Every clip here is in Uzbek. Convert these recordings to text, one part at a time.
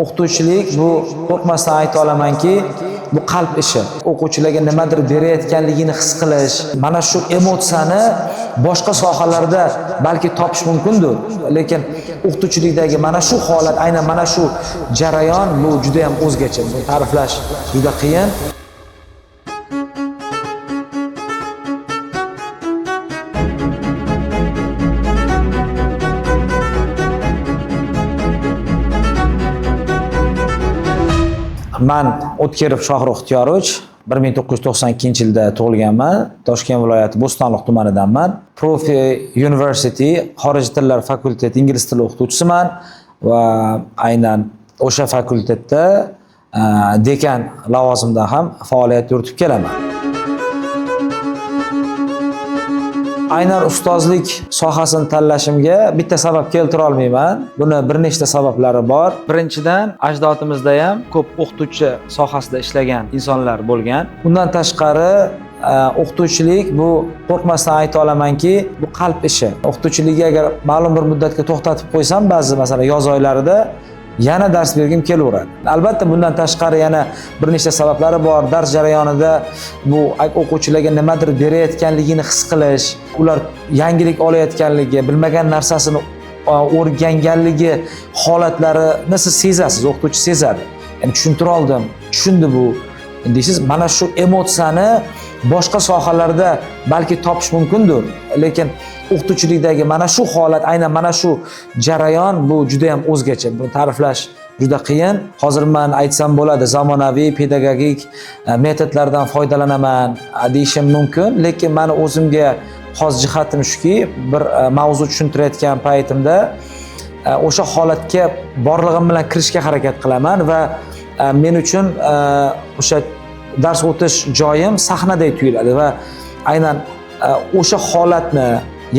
O'qituvchilik bu qo'rqmasdan ayta olamanki, bu qalb ishi. O'quvchilarga nimadir berayotganligini his qilish, mana shu emotsiyani boshqa sohalarda balki topish mumkindir, lekin o'qituvchilikdagi mana shu holat, aynan mana shu jarayon bu juda ham o'zgacha. Buni ta'riflash juda qiyin. Men O'tkirov Shohrux Ixtiyorovich 1992-yilda tug'ilganman. Toshkent viloyati Bo'stonliq tumanidanman. Profi University xorij tillar fakulteti ingliz tili o'qituvchisiman va aynan o'sha fakultetda dekan lavozimida ham faoliyat yuritib kelaman. Aynan ustozlik sohasini tanlashimga bitta sabab keltira olmayman. Buni bir nechta sabablari bor. Birinchidan, ajdodimizda ham ko'p o'qituvchi sohasida ishlagan insonlar bo'lgan. Undan tashqari, o'qituvchilik bu qo'rqmasdan ayta olamanki, bu qalb ishi. O'qituvchilikka agar ma'lum bir muddatga to'xtatib qo'ysam, ba'zi masalan yoz oylarida yana dars bergim kelaveradi. Albatta bundan tashqari yana bir nechta sabablari bor. Dars jarayonida bu o'quvchilarga nimadir berayotganligini his qilish, ular yangilik olayotganligi, bilmagan narsasini o'rganganligi holatlarini siz sezasiz, o'qituvchi sezadi. Ya'ni tushuntira oldim, tushundi bu deysiz. Mana shu emotsiyani boshqa sohalarda balki topish mumkindir, lekin o'qituvchilikdagi mana shu holat, aynan mana shu jarayon bu juda ham o'zgacha. Buni ta'riflash juda qiyin. Hozir men aytsam bo'ladi, zamonaviy pedagogik metodlardan foydalanaman deyishim mumkin, lekin meni o'zimga xos jihatim shuki, bir mavzu tushuntirayotgan paytimda o'sha holatga borlig'im bilan kirishga harakat qilaman va men uchun o'sha dars o'tish joyim sahnadek tuyuladi va aynan o'sha holatni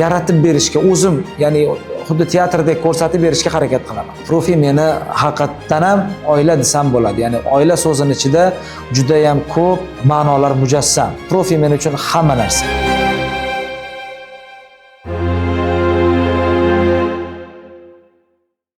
yaratib berishga o'zim, ya'ni xuddi teatrdek ko'rsatib berishga harakat qilaman. Profi meni haqiqatdan ham oila desam bo'ladi. Ya'ni oila so'zining ichida juda ham ko'p ma'nolar mujassam. Profi men uchun hamma narsa.